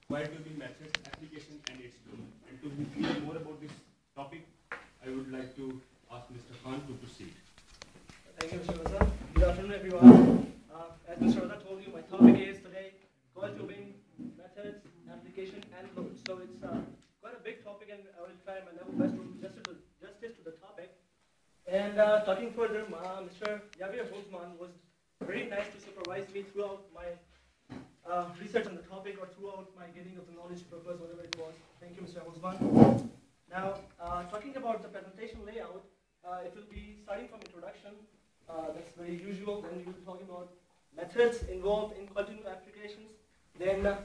coil tubing methods, application, and its domain. And to hear more about this topic, I would like to ask Mr. Khan to proceed. Thank you, Mr. Raza. Good afternoon, everyone. As Mr. Raza told you, my topic is today coil tubing methods, application, and loads. So it's quite a big topic, and I will try my level best to do justice to the topic. And talking further, Mr. Javier Holzman was very nice to supervise me throughout my research on the topic or throughout my getting of the knowledge purpose, whatever it was. Thank you, Mr. Holzman. Now, talking about the presentation layout, it will be starting from introduction. That's very usual. Then we will be talking about methods involved in coil tubing applications. Then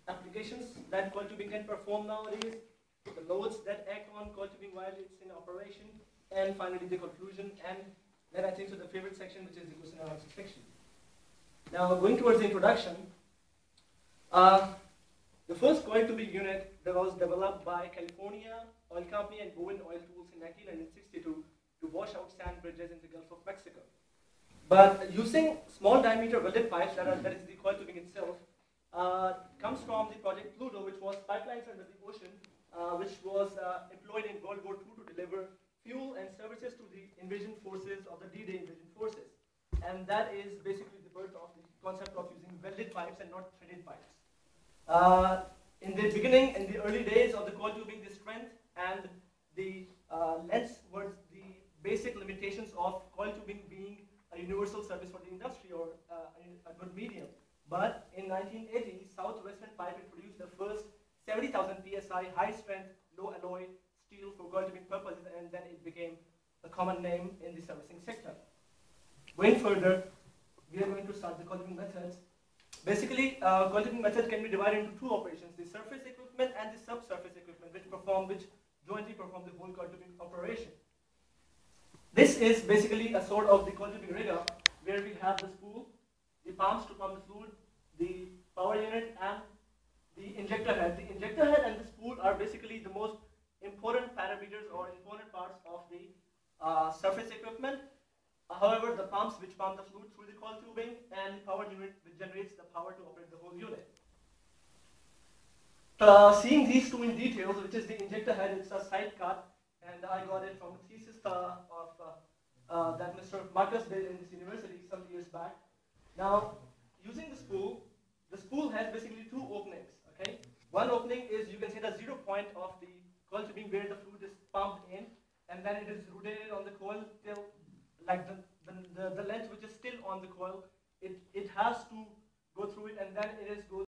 applications that coil tubing can perform nowadays. The loads that act on coil tubing while it's in operation. And finally, the conclusion. And then I think to the favorite section, which is the question and answer section. Now, going towards the introduction, the first coil tubing unit that was developed by California Oil Company and Bowen Oil Tools in 1962 to wash out sand bridges in the Gulf of Mexico. But using small diameter welded pipes, that is the coil tubing itself, comes from the project Pluto, which was pipelines under the ocean, which was employed in World War II to deliver fuel and services to the invasion forces of the D-Day invasion forces. And that is basically the birth of the concept of using welded pipes and not threaded pipes. In the beginning, in the early days of the coil tubing, the strength and the lengths were the basic limitations of coil tubing being a universal service for the industry or a good medium. But in 1980, Southwestern Pipe introduced the first 70,000 psi high-strength, low-alloy steel for coil tubing purposes, and then it became a common name in the servicing sector. Going further, we are going to start the coil tubing methods. Basically, coil tubing method can be divided into two operations: the surface equipment and the subsurface equipment, which jointly perform the whole coil tubing operation. This is basically a sort of the coil tubing rigger, where we have the spool, the pumps to pump the fluid, the power unit, and the injector head. The injector head and the spool are basically the most important parameters or important parts of the surface equipment. However, the pumps which pump the fluid through the coil tubing and the power unit which generates the power to operate the whole unit. Seeing these two in details, which is the injector head, it's a side cut, and I got it from a thesis of that Mr. Marcus did in this university some years back. Now, using the spool has basically two openings. Okay, one opening is, you can say, the 0 point of the coil tubing where the fluid is pumped in, and then it is rotated on the coil till like the length which is still on the coil. It has to go through it, and then it is goes